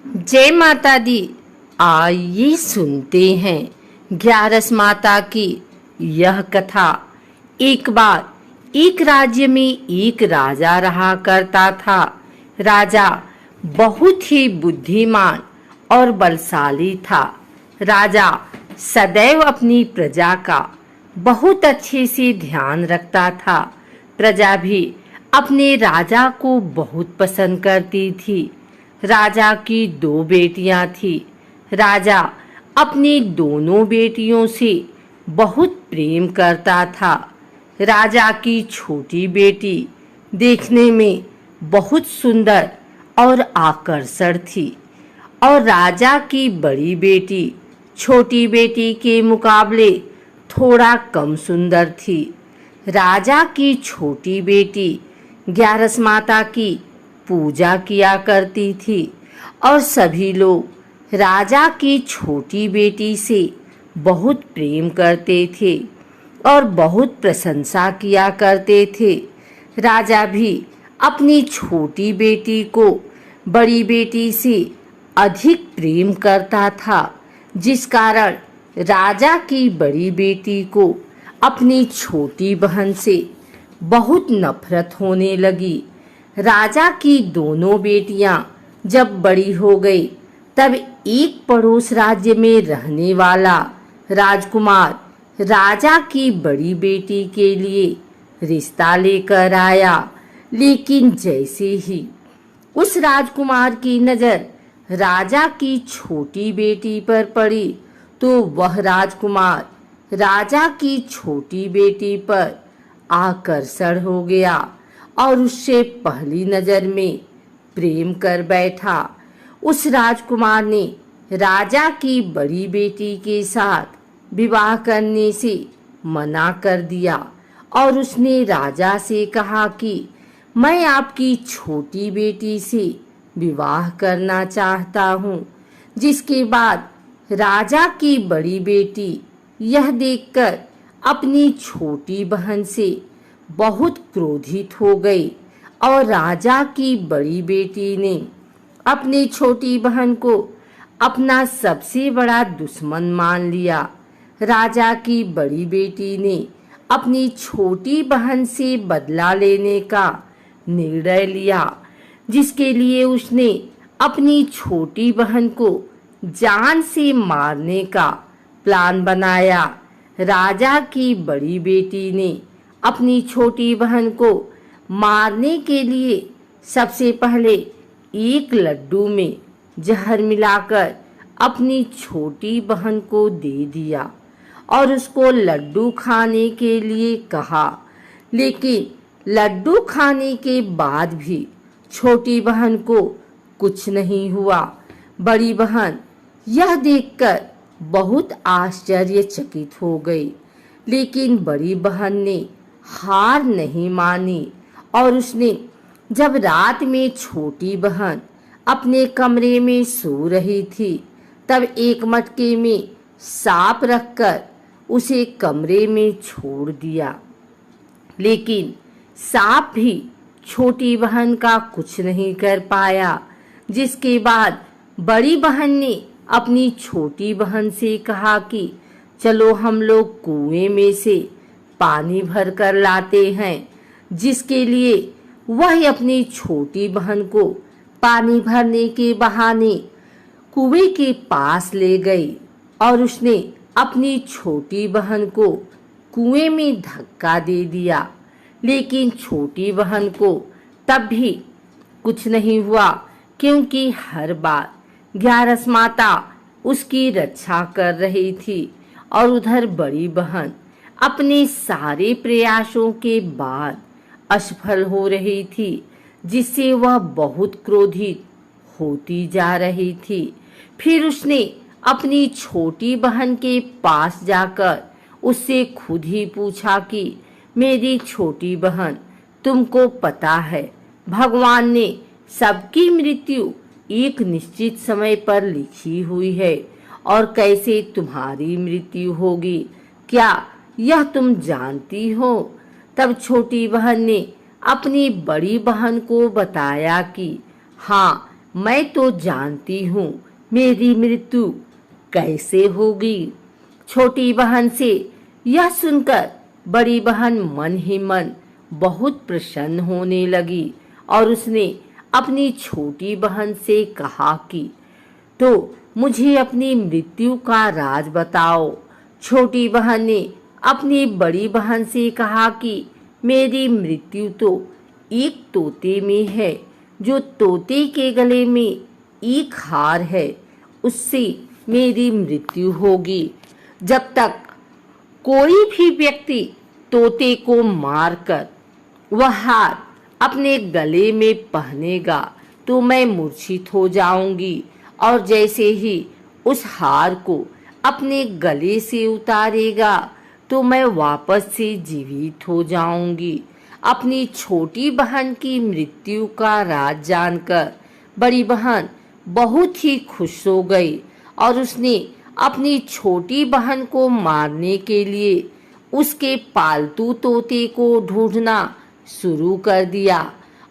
जय माता दी। आइए सुनते हैं ग्यारस माता की यह कथा। एक बार एक राज्य में एक राजा रहा करता था। राजा बहुत ही बुद्धिमान और बलशाली था। राजा सदैव अपनी प्रजा का बहुत अच्छे से ध्यान रखता था। प्रजा भी अपने राजा को बहुत पसंद करती थी। राजा की दो बेटियां थी। राजा अपनी दोनों बेटियों से बहुत प्रेम करता था। राजा की छोटी बेटी देखने में बहुत सुंदर और आकर्षक थी और राजा की बड़ी बेटी छोटी बेटी के मुकाबले थोड़ा कम सुंदर थी। राजा की छोटी बेटी ग्यारस माता की पूजा किया करती थी और सभी लोग राजा की छोटी बेटी से बहुत प्रेम करते थे और बहुत प्रशंसा किया करते थे। राजा भी अपनी छोटी बेटी को बड़ी बेटी से अधिक प्रेम करता था, जिस कारण राजा की बड़ी बेटी को अपनी छोटी बहन से बहुत नफरत होने लगी। राजा की दोनों बेटियां जब बड़ी हो गई तब एक पड़ोस राज्य में रहने वाला राजकुमार राजा की बड़ी बेटी के लिए रिश्ता लेकर आया। लेकिन जैसे ही उस राजकुमार की नजर राजा की छोटी बेटी पर पड़ी तो वह राजकुमार राजा की छोटी बेटी पर आकर्षण हो गया और उससे पहली नजर में प्रेम कर बैठा। उस राजकुमार ने राजा की बड़ी बेटी के साथ विवाह करने से मना कर दिया और उसने राजा से कहा कि मैं आपकी छोटी बेटी से विवाह करना चाहता हूँ। जिसके बाद राजा की बड़ी बेटी यह देखकर अपनी छोटी बहन से बहुत क्रोधित हो गई और राजा की बड़ी बेटी ने अपनी छोटी बहन को अपना सबसे बड़ा दुश्मन मान लिया। राजा की बड़ी बेटी ने अपनी छोटी बहन से बदला लेने का निर्णय लिया, जिसके लिए उसने अपनी छोटी बहन को जान से मारने का प्लान बनाया। राजा की बड़ी बेटी ने अपनी छोटी बहन को मारने के लिए सबसे पहले एक लड्डू में जहर मिलाकर अपनी छोटी बहन को दे दिया और उसको लड्डू खाने के लिए कहा। लेकिन लड्डू खाने के बाद भी छोटी बहन को कुछ नहीं हुआ। बड़ी बहन यह देखकर बहुत आश्चर्यचकित हो गई, लेकिन बड़ी बहन ने हार नहीं मानी और उसने जब रात में छोटी बहन अपने कमरे में सो रही थी तब एक मटके में सांप रखकर उसे कमरे में छोड़ दिया। लेकिन सांप भी छोटी बहन का कुछ नहीं कर पाया। जिसके बाद बड़ी बहन ने अपनी छोटी बहन से कहा कि चलो हम लोग कुएं में से पानी भर कर लाते हैं। जिसके लिए वह अपनी छोटी बहन को पानी भरने के बहाने कुएं के पास ले गई और उसने अपनी छोटी बहन को कुएं में धक्का दे दिया। लेकिन छोटी बहन को तब भी कुछ नहीं हुआ, क्योंकि हर बार ग्यारस माता उसकी रक्षा कर रही थी और उधर बड़ी बहन अपने सारे प्रयासों के बाद असफल हो रही थी, जिससे वह बहुत क्रोधित होती जा रही थी। फिर उसने अपनी छोटी बहन के पास जाकर उससे खुद ही पूछा कि मेरी छोटी बहन, तुमको पता है भगवान ने सबकी मृत्यु एक निश्चित समय पर लिखी हुई है और कैसे तुम्हारी मृत्यु होगी, क्या यह तुम जानती हो? तब छोटी बहन ने अपनी बड़ी बहन को बताया कि हाँ, मैं तो जानती हूँ मेरी मृत्यु कैसे होगी। छोटी बहन से यह सुनकर बड़ी बहन मन ही मन बहुत प्रसन्न होने लगी और उसने अपनी छोटी बहन से कहा कि तो मुझे अपनी मृत्यु का राज बताओ। छोटी बहन ने अपनी बड़ी बहन से कहा कि मेरी मृत्यु तो एक तोते में है, जो तोते के गले में एक हार है, उससे मेरी मृत्यु होगी। जब तक कोई भी व्यक्ति तोते को मारकर वह हार अपने गले में पहनेगा तो मैं मूर्छित हो जाऊंगी, और जैसे ही उस हार को अपने गले से उतारेगा तो मैं वापस से जीवित हो जाऊंगी। अपनी छोटी बहन की मृत्यु का राज जानकर बड़ी बहन बहुत ही खुश हो गई और उसने अपनी छोटी बहन को मारने के लिए उसके पालतू तोते को ढूंढना शुरू कर दिया।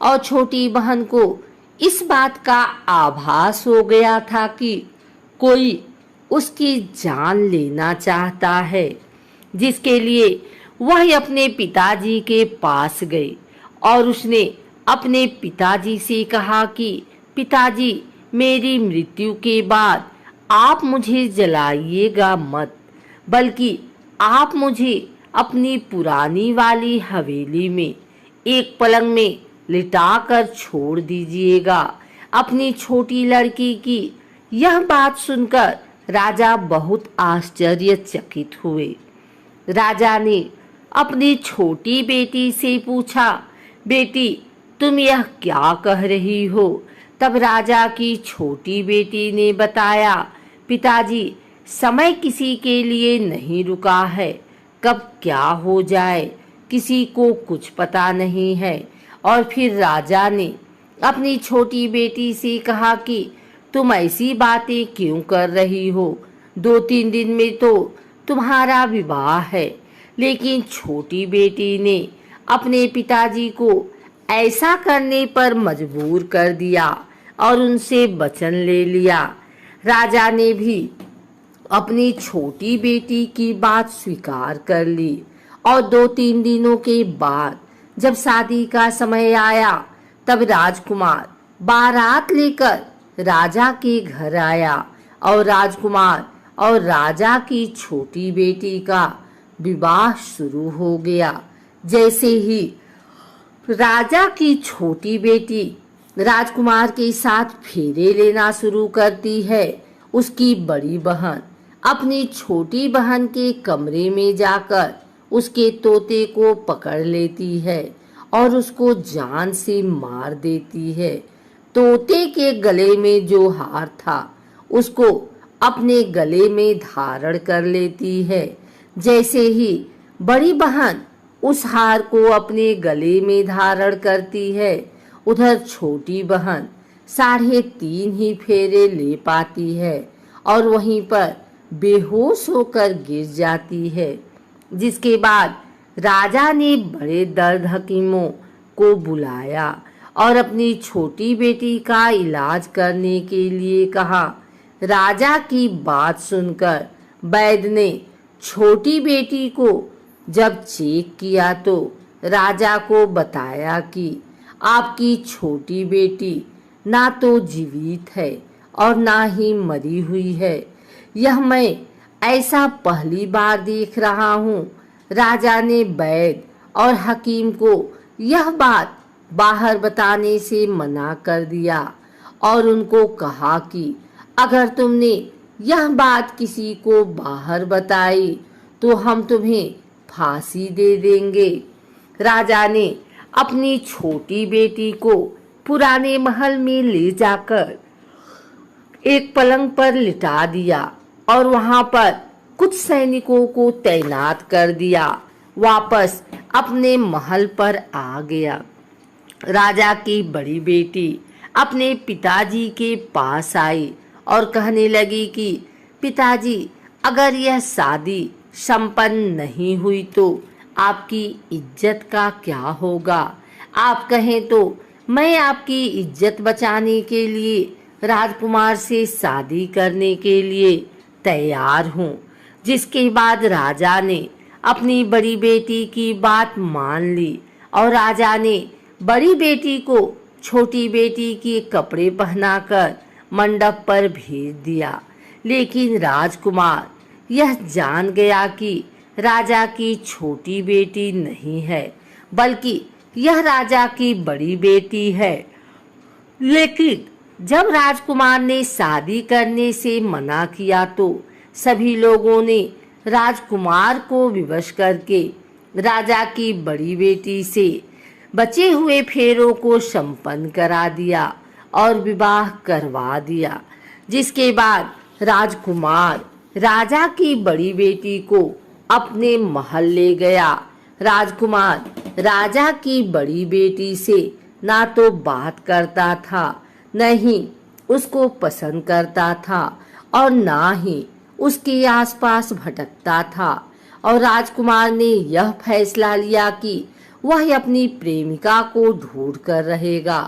और छोटी बहन को इस बात का आभास हो गया था कि कोई उसकी जान लेना चाहता है, जिसके लिए वह अपने पिताजी के पास गई और उसने अपने पिताजी से कहा कि पिताजी, मेरी मृत्यु के बाद आप मुझे जलाइएगा मत, बल्कि आप मुझे अपनी पुरानी वाली हवेली में एक पलंग में लिटाकर छोड़ दीजिएगा। अपनी छोटी लड़की की यह बात सुनकर राजा बहुत आश्चर्यचकित हुए। राजा ने अपनी छोटी बेटी से पूछा, बेटी, तुम यह क्या कह रही हो? तब राजा की छोटी बेटी ने बताया, पिताजी, समय किसी के लिए नहीं रुका है, कब क्या हो जाए किसी को कुछ पता नहीं है। और फिर राजा ने अपनी छोटी बेटी से कहा कि तुम ऐसी बातें क्यों कर रही हो? 2-3 दिन में तो तुम्हारा विवाह है। लेकिन छोटी बेटी ने अपने पिताजी को ऐसा करने पर मजबूर कर दिया और उनसे वचन ले लिया। राजा ने भी अपनी छोटी बेटी की बात स्वीकार कर ली और 2-3 दिनों के बाद जब शादी का समय आया तब राजकुमार बारात लेकर राजा के घर आया और राजकुमार और राजा की छोटी बेटी का विवाह शुरू हो गया। जैसे ही राजा की छोटी बेटी राजकुमार के साथ फेरे लेना शुरू करती है, उसकी बड़ी बहन अपनी छोटी बहन के कमरे में जाकर उसके तोते को पकड़ लेती है और उसको जान से मार देती है। तोते के गले में जो हार था उसको अपने गले में धारण कर लेती है। जैसे ही बड़ी बहन उस हार को अपने गले में धारण करती है, उधर छोटी बहन 3.5 ही फेरे ले पाती है और वहीं पर बेहोश होकर गिर जाती है। जिसके बाद राजा ने बड़े दर्द हकीमों को बुलाया और अपनी छोटी बेटी का इलाज करने के लिए कहा। राजा की बात सुनकर वैद्य ने छोटी बेटी को जब चेक किया तो राजा को बताया कि आपकी छोटी बेटी ना तो जीवित है और ना ही मरी हुई है। यह मैं ऐसा पहली बार देख रहा हूँ। राजा ने वैद्य और हकीम को यह बात बाहर बताने से मना कर दिया और उनको कहा कि अगर तुमने यह बात किसी को बाहर बताई तो हम तुम्हें फांसी दे देंगे। राजा ने अपनी छोटी बेटी को पुराने महल में ले जाकर एक पलंग पर लिटा दिया और वहां पर कुछ सैनिकों को तैनात कर दिया। वापस अपने महल पर आ गया। राजा की बड़ी बेटी अपने पिताजी के पास आई और कहने लगी कि पिताजी, अगर यह शादी संपन्न नहीं हुई तो आपकी इज्जत का क्या होगा? आप कहें तो मैं आपकी इज्जत बचाने के लिए राजकुमार से शादी करने के लिए तैयार हूँ। जिसके बाद राजा ने अपनी बड़ी बेटी की बात मान ली और राजा ने बड़ी बेटी को छोटी बेटी के कपड़े पहनाकर मंडप पर भेज दिया। लेकिन राजकुमार यह जान गया कि राजा की छोटी बेटी नहीं है, बल्कि यह राजा की बड़ी बेटी है। लेकिन जब राजकुमार ने शादी करने से मना किया तो सभी लोगों ने राजकुमार को विवश करके राजा की बड़ी बेटी से बचे हुए फेरों को संपन्न करा दिया और विवाह करवा दिया। जिसके बाद राजकुमार राजा की बड़ी बेटी को अपने महल ले गया। राजकुमार राजा की बड़ी बेटी से ना तो बात करता था, न ही उसको पसंद करता था और ना ही उसके आसपास भटकता था। और राजकुमार ने यह फैसला लिया कि वह अपनी प्रेमिका को ढूंढ कर रहेगा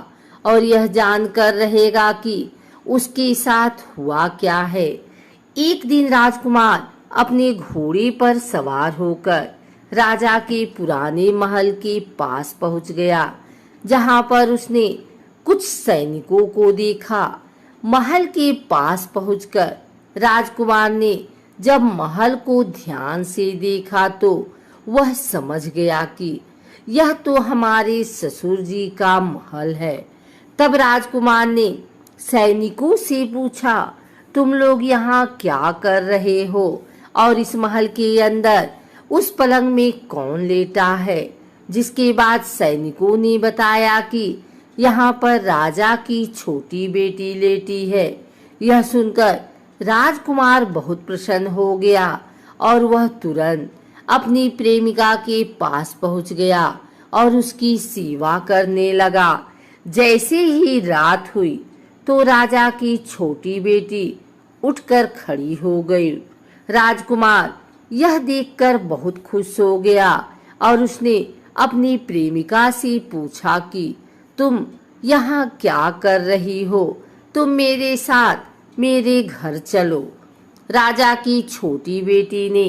और यह जानकर रहेगा कि उसके साथ हुआ क्या है। एक दिन राजकुमार अपने घोड़े पर सवार होकर राजा के पुराने महल के पास पहुंच गया, जहां पर उसने कुछ सैनिकों को देखा। महल के पास पहुंचकर राजकुमार ने जब महल को ध्यान से देखा तो वह समझ गया कि यह तो हमारे ससुर जी का महल है। तब राजकुमार ने सैनिकों से पूछा, तुम लोग यहाँ क्या कर रहे हो और इस महल के अंदर उस पलंग में कौन लेटा है? जिसके बाद सैनिकों ने बताया कि यहाँ पर राजा की छोटी बेटी लेटी है। यह सुनकर राजकुमार बहुत प्रसन्न हो गया और वह तुरंत अपनी प्रेमिका के पास पहुंच गया और उसकी सेवा करने लगा। जैसे ही रात हुई तो राजा की छोटी बेटी उठकर खड़ी हो गई। राजकुमार यह देखकर बहुत खुश हो गया और उसने अपनी प्रेमिका से पूछा कि तुम यहाँ क्या कर रही हो? तुम मेरे साथ मेरे घर चलो। राजा की छोटी बेटी ने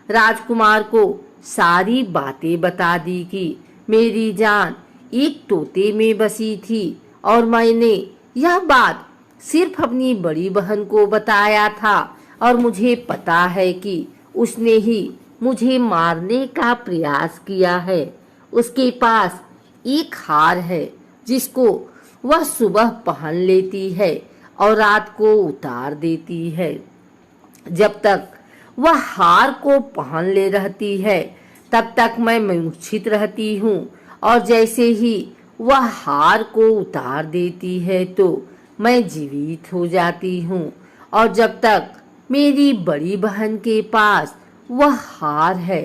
राजकुमार को सारी बातें बता दी कि मेरी जान एक तोते में बसी थी और मैंने यह बात सिर्फ अपनी बड़ी बहन को बताया था और मुझे पता है कि उसने ही मुझे मारने का प्रयास किया है। उसके पास एक हार है जिसको वह सुबह पहन लेती है और रात को उतार देती है। जब तक वह हार को पहन ले रहती है तब तक मैं मूर्छित रहती हूँ और जैसे ही वह हार को उतार देती है तो मैं जीवित हो जाती हूँ। और जब तक मेरी बड़ी बहन के पास वह हार है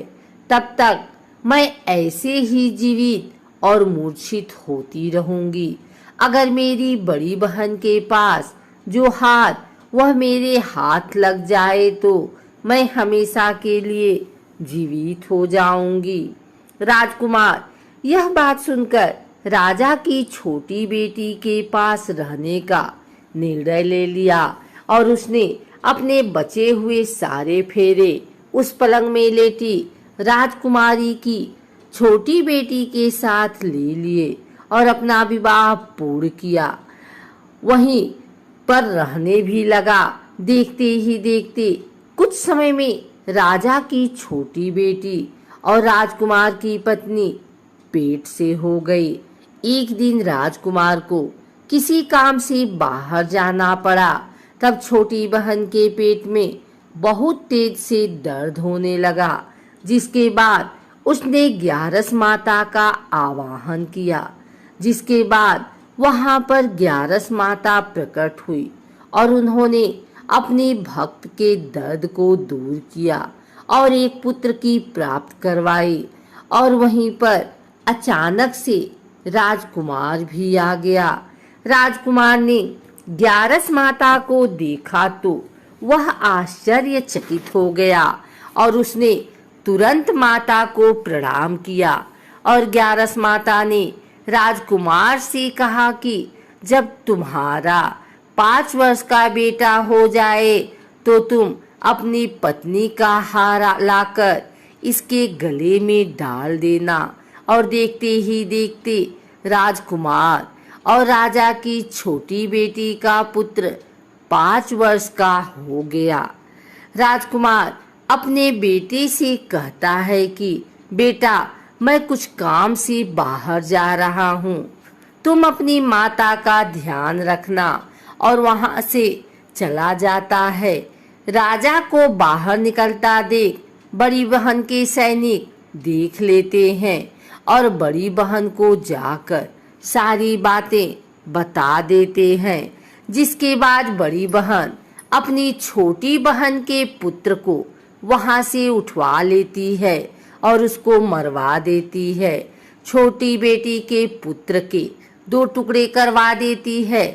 तब तक मैं ऐसे ही जीवित और मूर्छित होती रहूंगी। अगर मेरी बड़ी बहन के पास जो हार वह मेरे हाथ लग जाए तो मैं हमेशा के लिए जीवित हो जाऊंगी। राजकुमार यह बात सुनकर राजा की छोटी बेटी के पास रहने का निर्णय ले लिया और उसने अपने बचे हुए सारे फेरे उस पलंग में लेटी राजकुमारी की छोटी बेटी के साथ ले लिए और अपना विवाह पूर्ण किया। वहीं पर रहने भी लगा। देखते ही देखते कुछ समय में राजा की छोटी बेटी और राजकुमार की पत्नी पेट से हो गई। एक दिन राजकुमार को किसी काम से बाहर जाना पड़ा। तब छोटी बहन के पेट में बहुत तेज से दर्द होने लगा, जिसके बाद उसने ग्यारस माता का आवाहन किया। जिसके बाद वहां पर ग्यारस माता प्रकट हुई और उन्होंने अपने भक्त के दर्द को दूर किया और एक पुत्र की प्राप्त करवाई। और वहीं पर अचानक से राजकुमार भी आ गया। राजकुमार ने ग्यारस माता को देखा तो वह आश्चर्यचकित हो गया और उसने तुरंत माता को प्रणाम किया और ग्यारस माता ने राजकुमार से कहा कि जब तुम्हारा 5 वर्ष का बेटा हो जाए तो तुम अपनी पत्नी का हार लाकर इसके गले में डाल देना। और देखते ही देखते राजकुमार और राजा की छोटी बेटी का पुत्र 5 वर्ष का हो गया। राजकुमार अपने बेटे से कहता है कि बेटा, मैं कुछ काम से बाहर जा रहा हूँ, तुम अपनी माता का ध्यान रखना। और वहां से चला जाता है। राजा को बाहर निकलता देख बड़ी बहन के सैनिक देख लेते हैं और बड़ी बहन को जाकर सारी बातें बता देते हैं। जिसके बाद बड़ी बहन अपनी छोटी बहन के पुत्र को वहां से उठवा लेती है और उसको मरवा देती है। छोटी बेटी के पुत्र के 2 टुकड़े करवा देती है।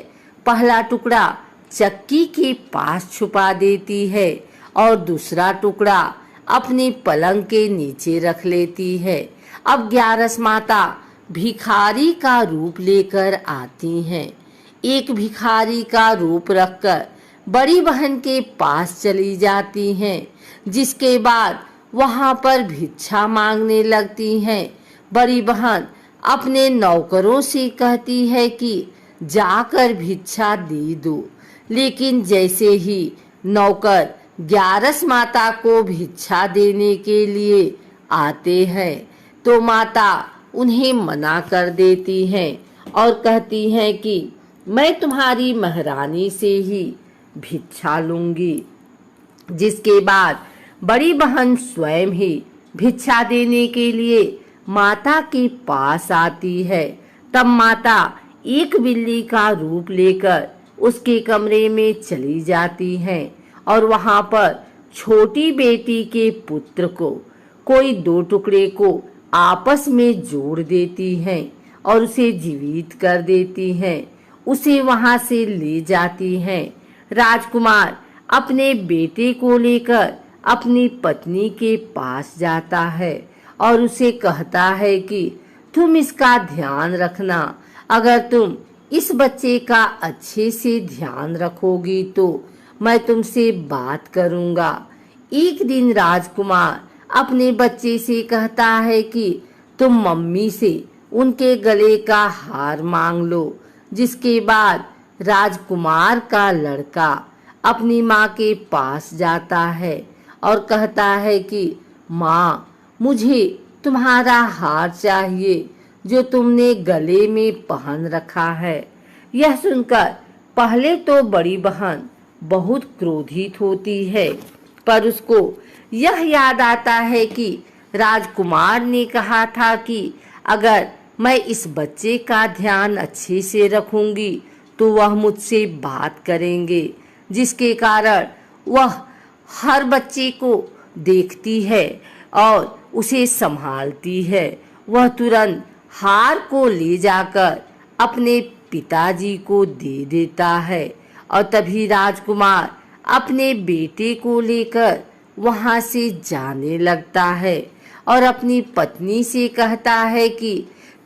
पहला टुकड़ा चक्की के पास छुपा देती है और दूसरा टुकड़ा अपनी पलंग के नीचे रख लेती है। अब 11 माता भिखारी का रूप लेकर आती हैं। एक भिखारी का रूप रखकर बड़ी बहन के पास चली जाती हैं, जिसके बाद वहां पर भिक्षा मांगने लगती हैं। बड़ी बहन अपने नौकरों से कहती है कि जाकर भिक्षा दे दो, लेकिन जैसे ही नौकर 11 माता को भिक्षा देने के लिए आते हैं तो माता उन्हें मना कर देती हैं और कहती हैं कि मैं तुम्हारी महारानी से ही भिक्षा लूंगी। जिसके बाद बड़ी बहन स्वयं ही भिक्षा देने के लिए माता के पास आती है। तब माता एक बिल्ली का रूप लेकर उसके कमरे में चली जाती हैं और वहां पर छोटी बेटी के पुत्र को कोई 2 टुकड़े को आपस में जोड़ देती हैं और उसे जीवित कर देती हैं। उसे वहां से ले जाती हैं। राजकुमार अपने बेटे को लेकर अपनी पत्नी के पास जाता है और उसे कहता है कि तुम इसका ध्यान रखना। अगर तुम इस बच्चे का अच्छे से ध्यान रखोगी तो मैं तुमसे बात करूंगा। एक दिन राजकुमार अपने बच्चे से कहता है कि तुम मम्मी से उनके गले का हार मांग लो। जिसके बाद राजकुमार का लड़का अपनी माँ के पास जाता है और कहता है कि माँ, मुझे तुम्हारा हार चाहिए जो तुमने गले में पहन रखा है। यह सुनकर पहले तो बड़ी बहन बहुत क्रोधित होती है, पर उसको यह याद आता है कि राजकुमार ने कहा था कि अगर मैं इस बच्चे का ध्यान अच्छे से रखूंगी तो वह मुझसे बात करेंगे। जिसके कारण वह हर बच्चे को देखती है और उसे संभालती है। वह तुरंत हार को ले जाकर अपने पिताजी को दे देता है और तभी राजकुमार अपने बेटे को लेकर वहां से जाने लगता है और अपनी पत्नी से कहता है कि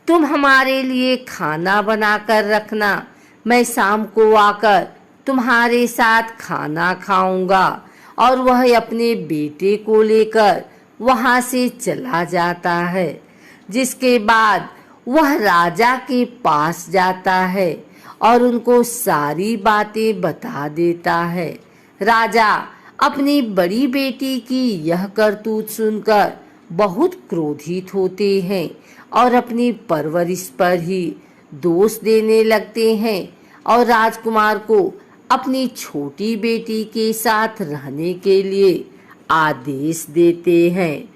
तुम हमारे लिए खाना बनाकर रखना, मैं शाम को आकर तुम्हारे साथ खाना खाऊंगा। और वह अपने बेटे को लेकर वहां से चला जाता है। जिसके बाद वह राजा के पास जाता है और उनको सारी बातें बता देता है। राजा अपनी बड़ी बेटी की यह करतूत सुनकर बहुत क्रोधित होते हैं और अपनी परवरिश पर ही दोष देने लगते हैं और राजकुमार को अपनी छोटी बेटी के साथ रहने के लिए आदेश देते हैं।